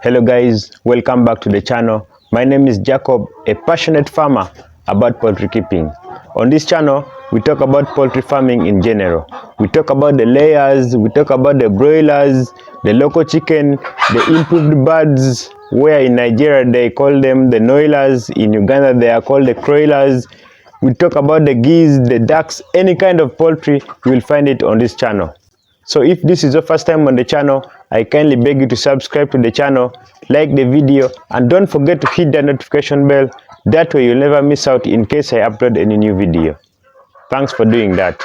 Hello guys, welcome back to the channel. My name is Jacob, a passionate farmer about poultry keeping. On this channel, we talk about poultry farming in general. We talk about the layers, we talk about the broilers, the local chicken, the improved birds, where in Nigeria they call them the noilers, in Uganda they are called the croilers. We talk about the geese, the ducks, any kind of poultry, you will find it on this channel. So if this is your first time on the channel, I kindly beg you to subscribe to the channel, like the video, and don't forget to hit the notification bell. That way you'll never miss out in case I upload any new video. Thanks for doing that.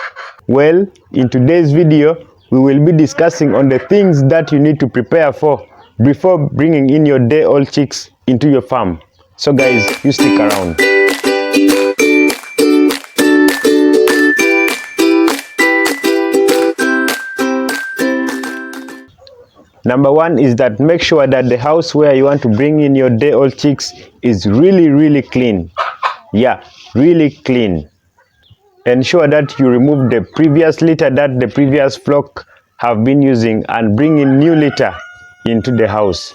Well, in today's video, we will be discussing on the things that you need to prepare for before bringing in your day-old chicks into your farm. So guys, you stick around. Number one is that make sure that the house where you want to bring in your day-old chicks is really clean. Yeah, really clean. Ensure that you remove the previous litter that the previous flock have been using and bring in new litter into the house.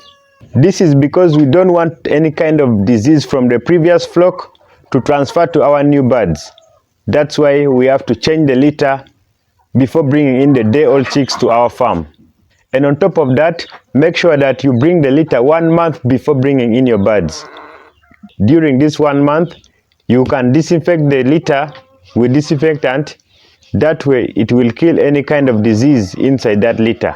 This is because we don't want any kind of disease from the previous flock to transfer to our new birds. That's why we have to change the litter before bringing in the day-old chicks to our farm. And on top of that, make sure that you bring the litter 1 month before bringing in your birds. During this 1 month, you can disinfect the litter with disinfectant. That way, it will kill any kind of disease inside that litter.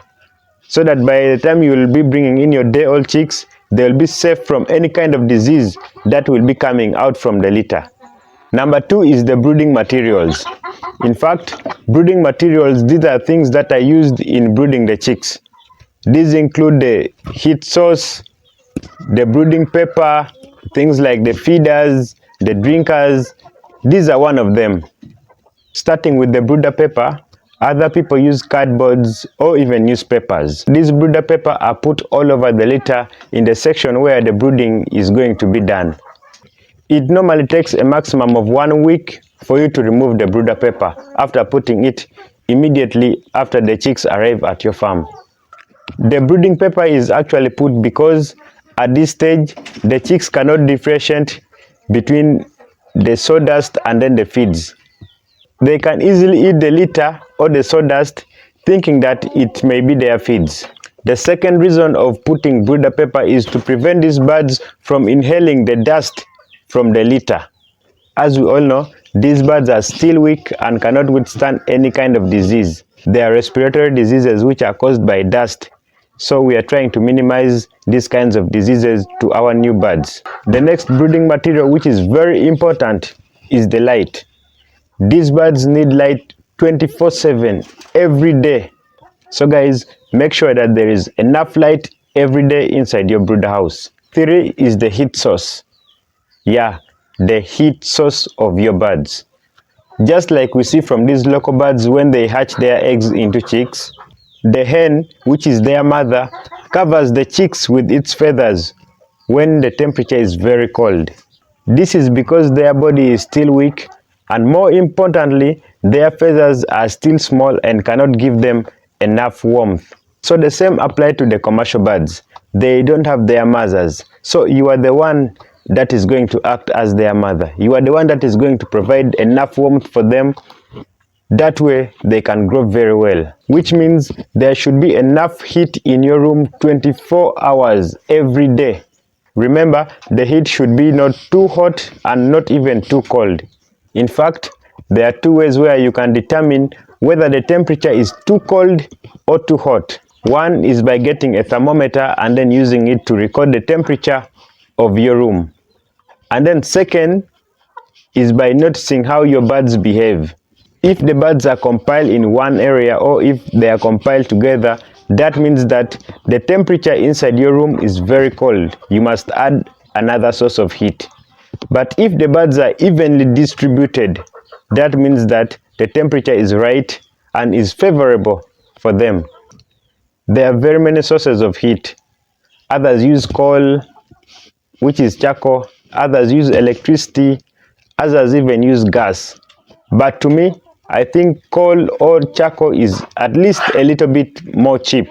So that by the time you will be bringing in your day-old chicks, they will be safe from any kind of disease that will be coming out from the litter. Number two is the brooding materials. In fact, brooding materials, these are things that are used in brooding the chicks. These include the heat source, the brooding pepper, things like the feeders, the drinkers. These are one of them. Starting with the brooder pepper, other people use cardboards or even newspapers. These brooder pepper are put all over the litter in the section where the brooding is going to be done. It normally takes a maximum of 1 week for you to remove the brooder pepper after putting it immediately after the chicks arrive at your farm. The brooding pepper is actually put because at this stage the chicks cannot differentiate between the sawdust and then the feeds. They can easily eat the litter or the sawdust thinking that it may be their feeds. The second reason of putting brooder pepper is to prevent these birds from inhaling the dust from the litter. As we all know, these birds are still weak and cannot withstand any kind of disease. They are respiratory diseases which are caused by dust. So we are trying to minimize these kinds of diseases to our new birds. The next brooding material, which is very important, is the light. These birds need light 24/7 every day. So guys, make sure that there is enough light every day inside your brooder house. 3 is the heat source. Yeah, the heat source of your birds. Just like we see from these local birds when they hatch their eggs into chicks, the hen, which is their mother, covers the chicks with its feathers when the temperature is very cold. This is because their body is still weak, and more importantly, their feathers are still small and cannot give them enough warmth. So the same applies to the commercial birds. They don't have their mothers. So you are the one that is going to act as their mother. You are the one that is going to provide enough warmth for them. That way they can grow very well, which means there should be enough heat in your room 24 hours every day. Remember, the heat should be not too hot and not even too cold. In fact, there are 2 ways where you can determine whether the temperature is too cold or too hot. One is by getting a thermometer and then using it to record the temperature of your room. And then second is by noticing how your birds behave. If the birds are compiled in one area or if they are compiled together, that means that the temperature inside your room is very cold. You must add another source of heat. But if the birds are evenly distributed, that means that the temperature is right and is favorable for them. There are very many sources of heat. Others use coal, which is charcoal. Others use electricity. Others even use gas. But to me, I think coal or charcoal is at least a little bit more cheap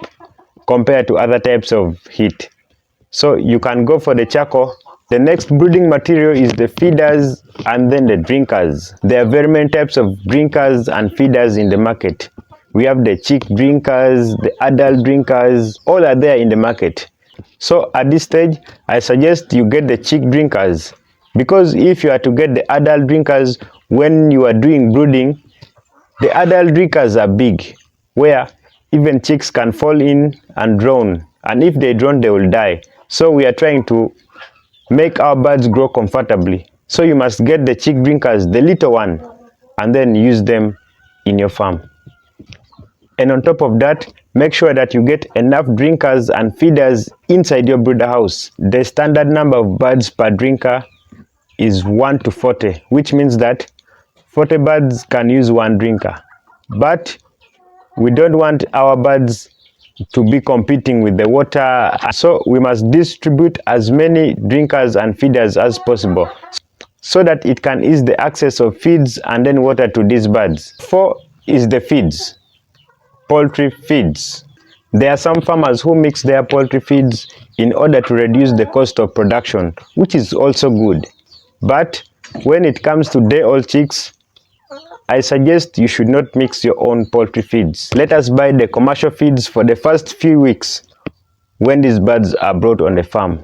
compared to other types of heat. So you can go for the charcoal. The next brooding material is the feeders and then the drinkers. There are very many types of drinkers and feeders in the market. We have the chick drinkers, the adult drinkers, all are there in the market. So at this stage, I suggest you get the chick drinkers, because if you are to get the adult drinkers when you are doing brooding, the adult drinkers are big, where even chicks can fall in and drown, and if they drown, they will die. So we are trying to make our birds grow comfortably. So you must get the chick drinkers, the little one, and then use them in your farm. And on top of that, make sure that you get enough drinkers and feeders inside your brooder house. The standard number of birds per drinker is 1 to 40, which means that 40 birds can use one drinker. But we don't want our birds to be competing with the water, so we must distribute as many drinkers and feeders as possible so that it can ease the access of feeds and then water to these birds. 4 is the feeds, poultry feeds. There are some farmers who mix their poultry feeds in order to reduce the cost of production, which is also good. But when it comes to day-old chicks, I suggest you should not mix your own poultry feeds. Let us buy the commercial feeds for the first few weeks when these birds are brought on the farm.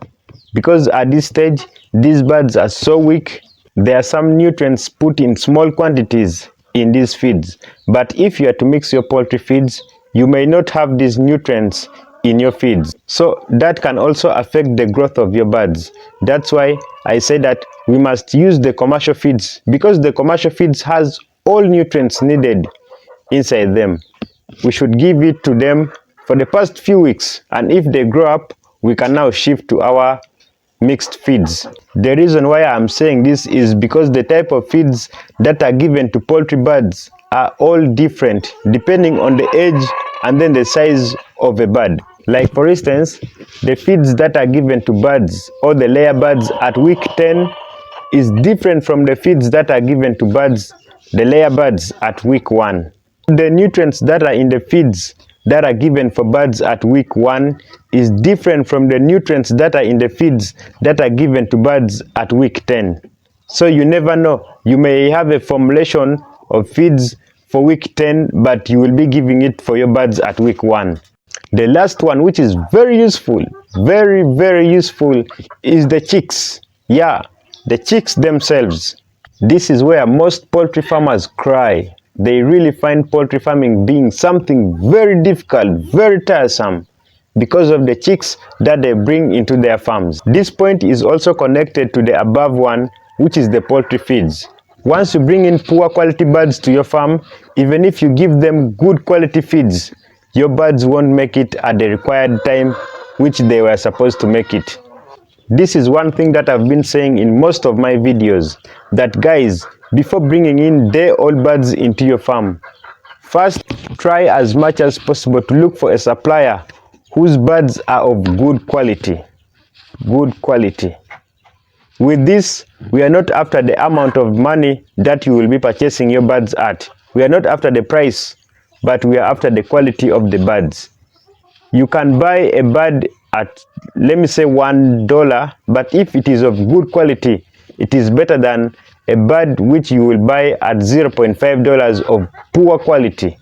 Because at this stage, these birds are so weak, there are some nutrients put in small quantities in these feeds. But if you are to mix your poultry feeds, you may not have these nutrients in your feeds. So that can also affect the growth of your birds. That's why I say that we must use the commercial feeds, because the commercial feeds has all nutrients needed inside them. We should give it to them for the first few weeks, and if they grow up, we can now shift to our mixed feeds. The reason why I'm saying this is because the type of feeds that are given to poultry birds are all different depending on the age and then the size of a bird. Like for instance, the feeds that are given to birds or the layer birds at week 10 is different from the feeds that are given to birds, the layer birds, at week 1. The nutrients that are in the feeds that are given for birds at week 1 is different from the nutrients that are in the feeds that are given to birds at week 10. So you never know. You may have a formulation of feeds for week 10, but you will be giving it for your birds at week 1. The last one, which is very useful, very useful, is the chicks. Yeah, the chicks themselves. This is where most poultry farmers cry. They really find poultry farming being something very difficult, very tiresome, because of the chicks that they bring into their farms. This point is also connected to the above one, which is the poultry feeds. Once you bring in poor quality birds to your farm, even if you give them good quality feeds, your birds won't make it at the required time which they were supposed to make it. This is one thing that I've been saying in most of my videos, that guys, before bringing in day-old birds into your farm, first try as much as possible to look for a supplier whose birds are of good quality. Good quality. With this, we are not after the amount of money that you will be purchasing your birds at. We are not after the price, but we are after the quality of the birds. You can buy a bird at, let me say, $1, but if it is of good quality, it is better than a bird which you will buy at $0.5 of poor quality.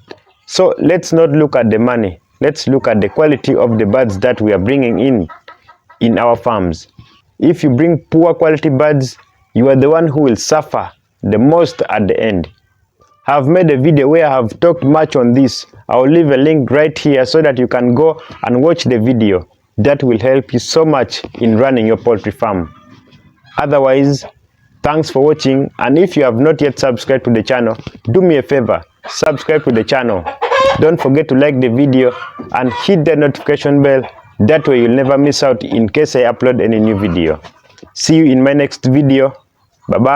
So let's not look at the money. Let's look at the quality of the birds that we are bringing in our farms. If you bring poor quality birds, you are the one who will suffer the most at the end. I've made a video where I have talked much on this. I'll leave a link right here so that you can go and watch the video. That will help you so much in running your poultry farm. Otherwise, thanks for watching, and if you have not yet subscribed to the channel, do me a favor, subscribe to the channel. Don't forget to like the video and hit the notification bell. That way you'll never miss out in case I upload any new video. See you in my next video. Bye bye.